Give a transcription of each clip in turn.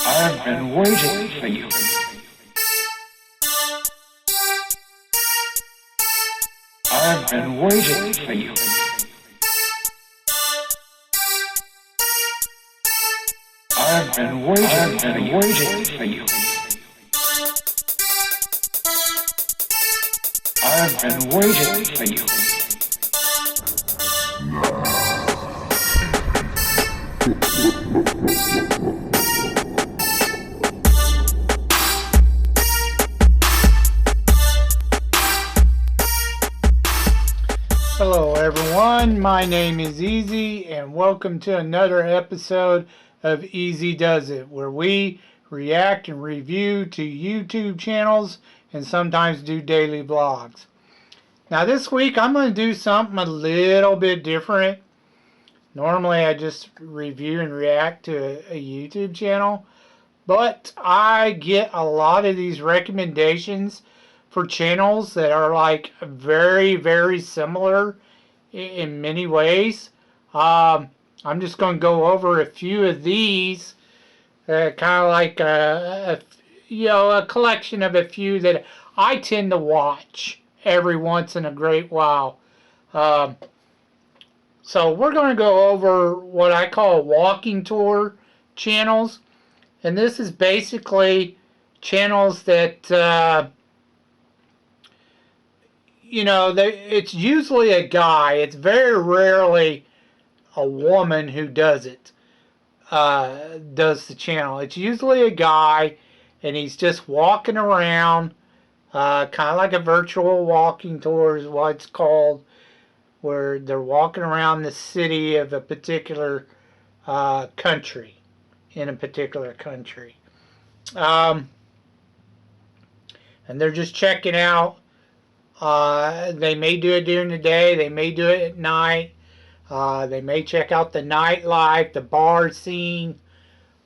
I've been waiting for you. I've been waiting for you. I've been waiting for you. I've been waiting for you. Hello everyone, my name is Easy and welcome to another episode of Easy Does It, where we react and review to YouTube channels and sometimes do daily vlogs. Now this week I'm going to do something a little bit different. Normally I just review and react to a YouTube channel, but I get a lot of these recommendations for channels that are like very similar in many ways. I'm just going to go over a few of these, kind of like a collection of a few that I tend to watch every once in a great while. So we're going to go over what I call walking tour channels, and this is basically channels that it's usually a guy. It's very rarely a woman who does it, does the channel. It's usually a guy, and he's just walking around, kind of like a virtual walking tour is what it's called, where they're walking around the city of a particular country, in a particular country. And they're just checking out. They may do it during the day. They may do it at night. They may check out the nightlife, the bar scene,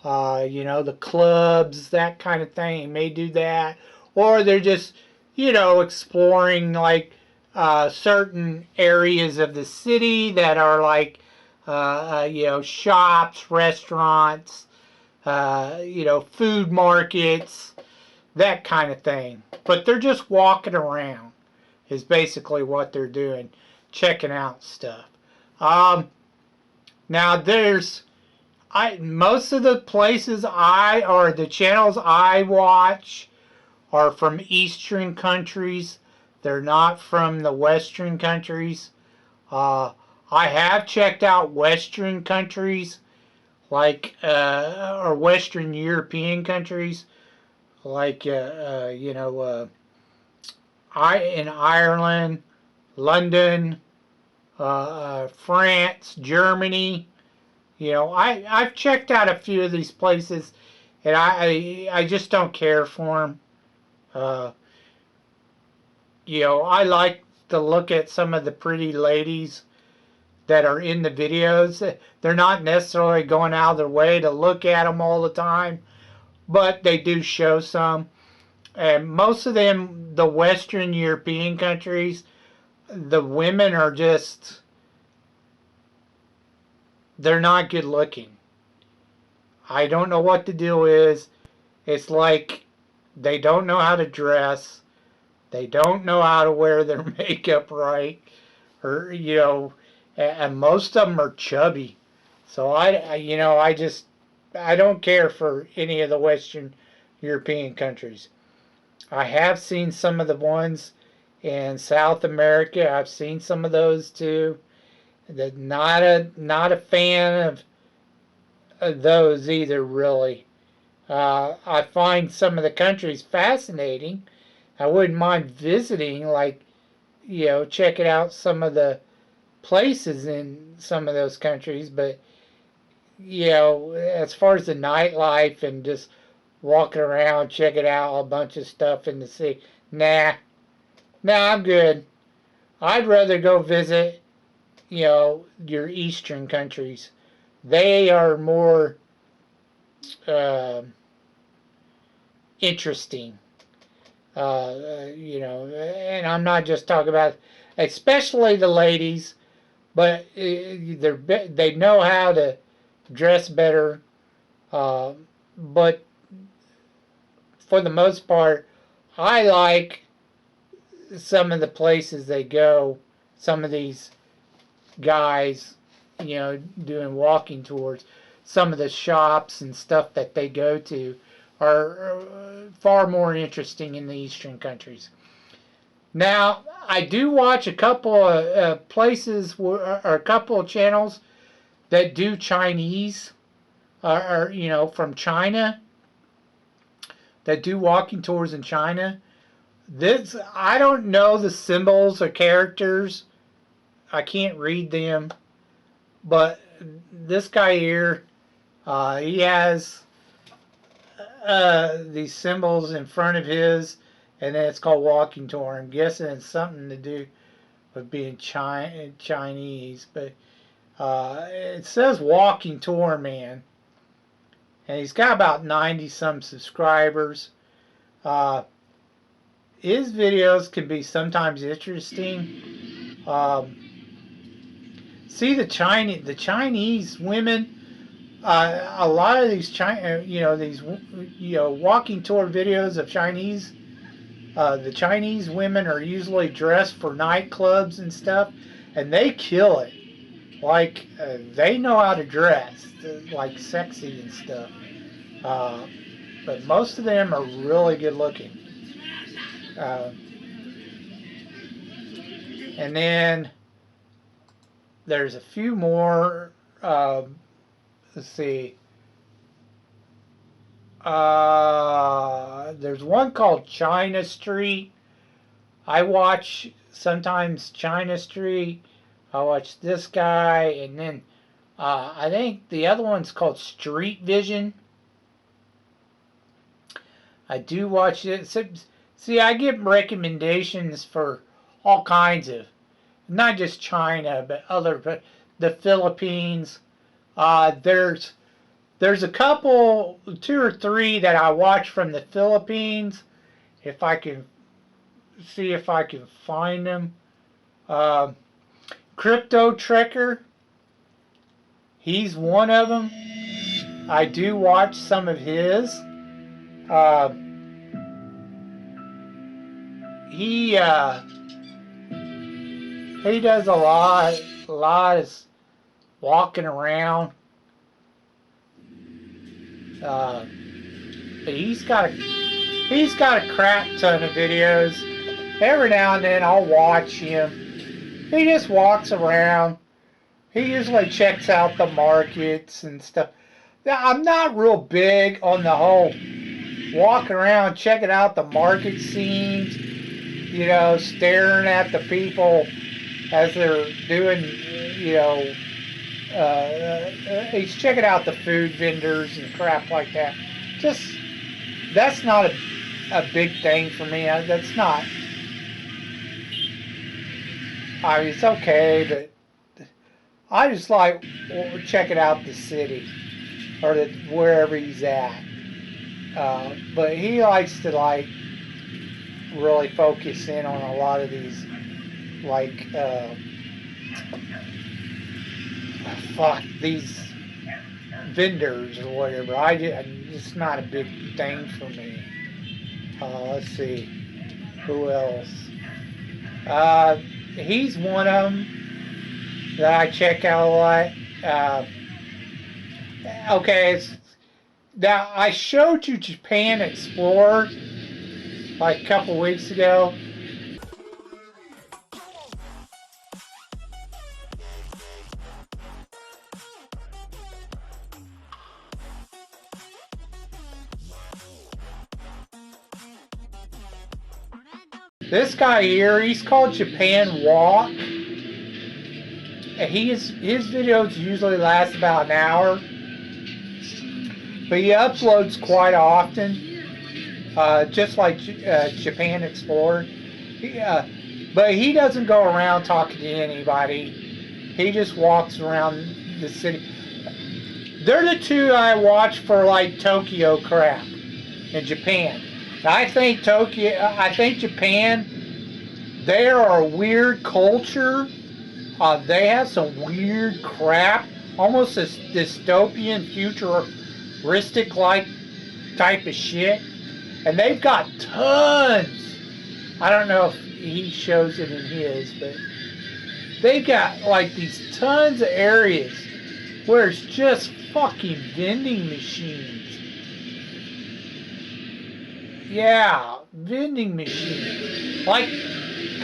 the clubs, that kind of thing. They may do that. Or they're just, exploring like certain areas of the city that are like, shops, restaurants, food markets, that kind of thing. But they're just walking around is basically what they're doing, checking out stuff. Now most of the places or the channels I watch are from Eastern countries. They're not from the Western countries. I have checked out Western countries, like or Western European countries, like in Ireland, London, France, Germany. I've checked out a few of these places, and I just don't care for them. I like to look at some of the pretty ladies that are in the videos. They're not necessarily going out of their way to look at them all the time, but they do show some. And most of them, the Western European countries, the women are just, they're not good looking. I don't know what the deal is. It's like they don't know how to dress. They don't know how to wear their makeup right. Or, and most of them are chubby. So I don't care for any of the Western European countries. I have seen some of the ones in South America. I've seen some of those too. Not a fan of those either, really. I find some of the countries fascinating. I wouldn't mind visiting, like, checking out some of the places in some of those countries, but as far as the nightlife and just walking around, checking out a bunch of stuff in the city. Nah, I'm good. I'd rather go visit, your Eastern countries. They are more interesting. And I'm not just talking about, especially the ladies, but they know how to dress better. but for the most part, I like some of the places they go. Some of these guys, doing walking tours. Some of the shops and stuff that they go to are far more interesting in the Eastern countries. Now, I do watch a couple of places or a couple of channels that do Chinese, or from China, that do walking tours in China. This, I don't know the symbols or characters. I can't read them, but this guy here, he has these symbols in front of his, and then it's called walking tour. I'm guessing it's something to do with being Chinese, but it says walking tour man, and he's got about 90 some subscribers. His videos can be sometimes interesting. See the Chinese women. A lot of these walking tour videos of Chinese. The Chinese women are usually dressed for nightclubs and stuff, and they kill it. Like they know how to dress, like sexy and stuff. But most of them are really good looking. And then there's a few more. Let's see. There's one called China Street. I watch sometimes China Street. I watch this guy, and then I think the other one's called Street Vision. I do watch it. See, I get recommendations for all kinds of, not just China, but the Philippines. There's a couple, 2 or 3 that I watch from the Philippines. If I can see if I can find them. Crypto Trekker. He's one of them. I do watch some of his. He does a lot of walking around. But he's got a crap ton of videos. Every now and then I'll watch him. He just walks around. He usually checks out the markets and stuff. Now, I'm not real big on the whole walking around checking out the market scenes, staring at the people as they're doing, he's checking out the food vendors and crap like that. That's not a big thing for me. That's not. I mean, it's okay, but I just like checking out the city or wherever he's at. But he likes to really focus in on a lot of these these vendors or whatever. It's not a big thing for me. Let's see, who else? He's one of them that I check out a lot. Okay, now I showed you Japan Explorer like a couple weeks ago. This guy here, he's called Japan Walk. And his videos usually last about an hour. But he uploads quite often. Just like Japan Explorer. But he doesn't go around talking to anybody. He just walks around the city. They're the two I watch for Tokyo crap in Japan. I think Japan, they are a weird culture. They have some weird crap, almost a dystopian, futuristic type of shit. And they've got tons. I don't know if he shows it in his, but they got like these tons of areas where it's just fucking vending machines. Yeah, vending machines. Like,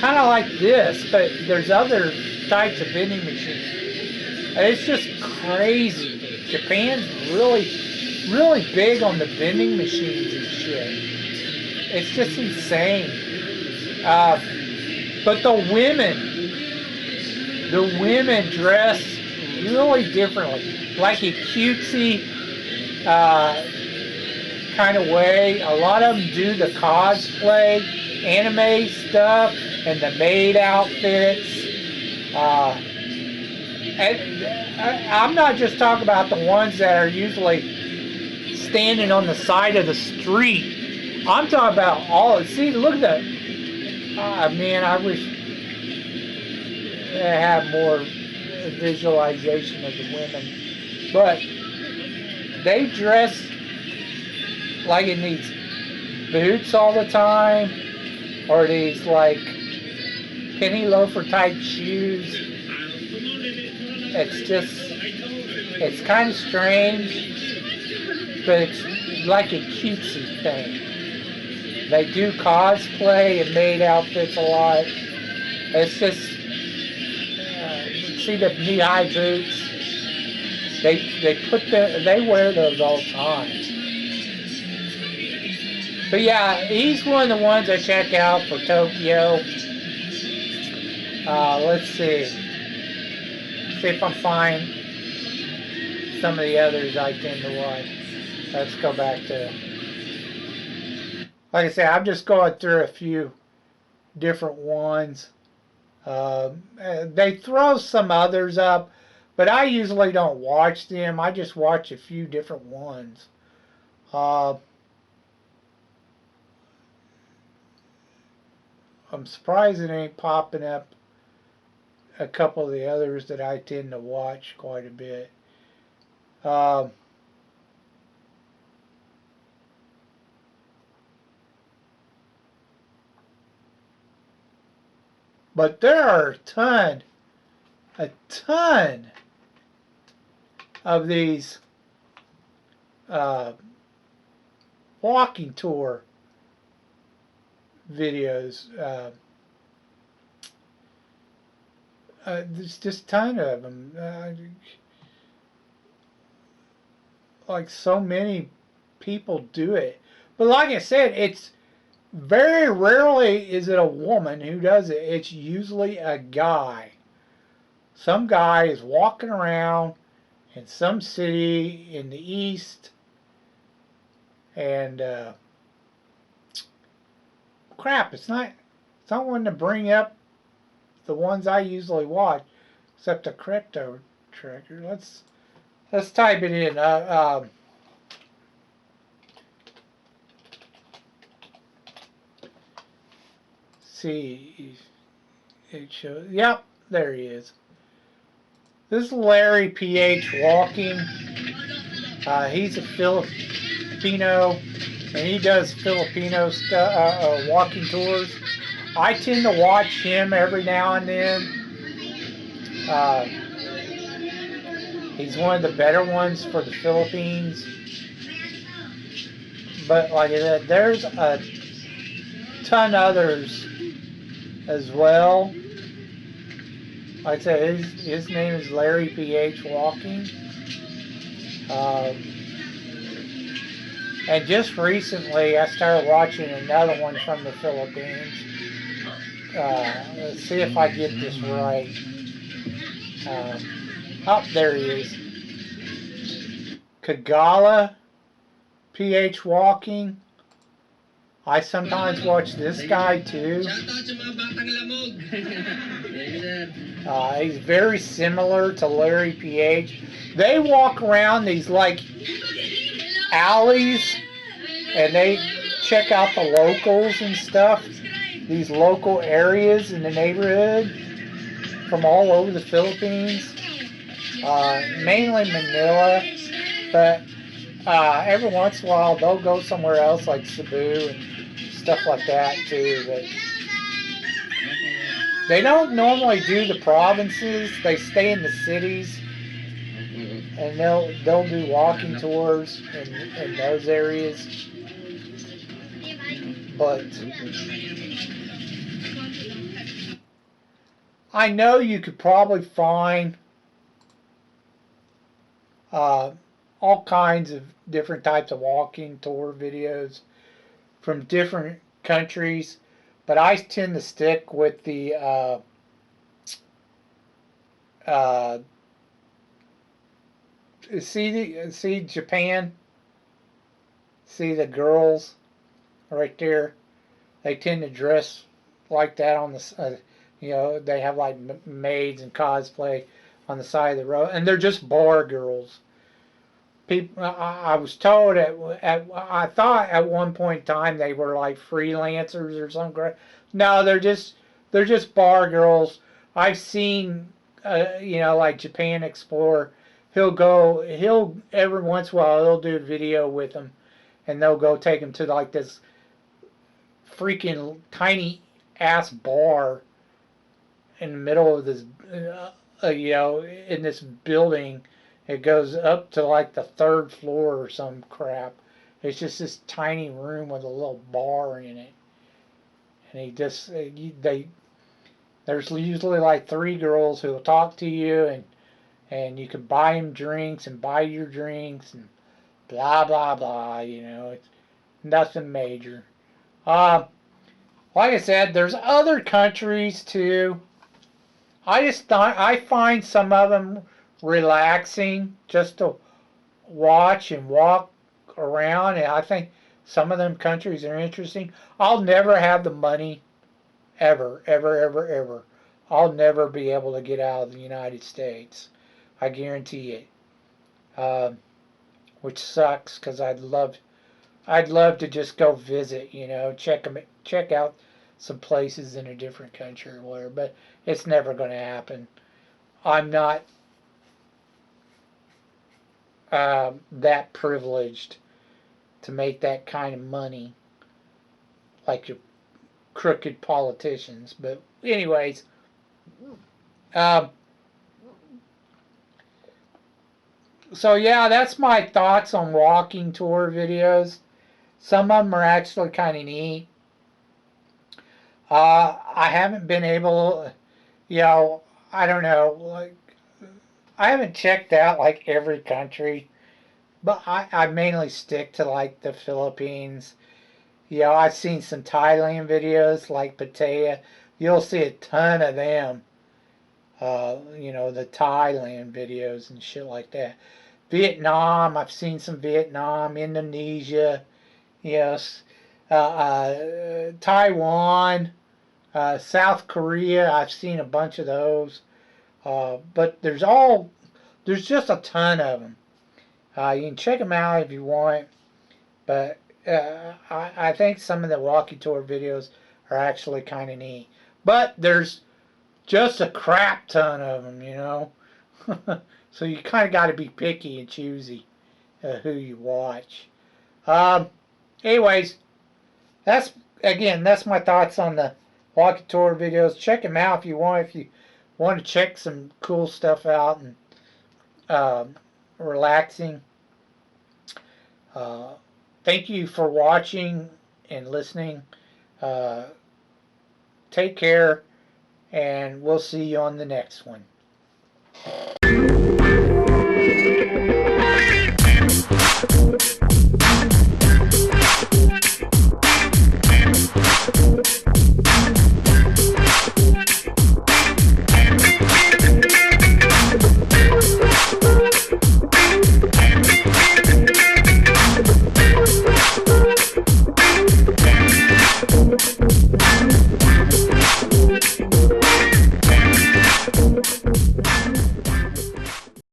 kind of like this, but there's other types of vending machines. And it's just crazy. Japan's really big on the vending machines and shit. It's just insane. But the women dress really differently, like a cutesy kind of way. A lot of them do the cosplay, anime stuff, and the maid outfits. And I'm not just talking about the ones that are usually standing on the side of the street. I'm talking about all. See, look at that. Man, I wish I had more visualization of the women. But they dress like in these boots all the time, or these like penny loafer type shoes. It's kind of strange, but it's like a cutesy thing. They do cosplay and maid outfits a lot. It's just, see the knee-high boots? They wear those all the time. But yeah, he's one of the ones I check out for Tokyo. Let's see. See if I find some of the others I tend to watch. Let's go back to, like I said, I'm just going through a few different ones. They throw some others up, but I usually don't watch them. I just watch a few different ones. I'm surprised it ain't popping up a couple of the others that I tend to watch quite a bit. But there are a ton of these walking tour videos. There's just a ton of them. Like so many people do it. But like I said, it's very rarely is it a woman who does it. It's usually a guy. Some guy is walking around in some city in the east, and crap, it's not one to bring up the ones I usually watch, except the crypto tracker. Let's type it in. See, it shows. Yep, there he is. This is Larry PH walking. He's a Filipino, and he does Filipino stuff, walking tours. I tend to watch him every now and then. He's one of the better ones for the Philippines. But like I said, there's a ton others as well. Like I said, his name is Larry PH Walking. And just recently I started watching another one from the Philippines. Let's see if I get this right. Oh, there he is. Kagala PH Walking. I sometimes watch this guy too. He's very similar to Larry PH. They walk around these like alleys and they check out the locals and stuff. These local areas in the neighborhood from all over the Philippines. Mainly Manila, but Every once in a while they'll go somewhere else like Cebu and stuff like that too. But they don't normally do the provinces. They stay in the cities, and they'll do walking tours in those areas. But I know you could probably find uh, all kinds of different types of walking tour videos from different countries, but I tend to stick with the uh, see Japan, see the girls right there. They tend to dress like that on the they have like maids and cosplay on the side of the road, and they're just bar girls. People, I was told I thought at one point in time they were like freelancers or something. No, they're just bar girls. I've seen, like Japan Explorer. He'll every once in a while he'll do a video with them, and they'll go take them to like this freaking tiny ass bar in the middle of this, in this building. It goes up to like the third floor or some crap. It's just this tiny room with a little bar in it, and there's usually like three girls who will talk to you, and you can buy them drinks and buy your drinks and blah blah blah. It's nothing major. Uh, like I said, there's other countries too. I find some of them relaxing just to watch and walk around, and I think some of them countries are interesting. I'll never have the money ever, ever, ever, ever. I'll never be able to get out of the United States. I guarantee it. Which sucks because I'd love to just go visit, check out some places in a different country or whatever, but it's never going to happen. I'm not that privileged to make that kind of money like your crooked politicians. But anyways, um, so yeah, that's my thoughts on walking tour videos. Some of them are actually kind of neat. I haven't been able, I don't know, like I haven't checked out like every country, but I mainly stick to like the Philippines. I've seen some Thailand videos like Pattaya. You'll see a ton of them. The Thailand videos and shit like that. Vietnam, I've seen some Vietnam, Indonesia, yes, Taiwan, South Korea. I've seen a bunch of those, but there's just a ton of them. You can check them out if you want, but I think some of the walkie tour videos are actually kind of neat. But there's just a crap ton of them. So you kind of got to be picky and choosy who you watch. Um, anyways, that's my thoughts on the walkie tour videos. Check them out if you want. If you want to check some cool stuff out and relaxing. Uh, Thank you for watching and listening. Uh, Take care, and we'll see you on the next one.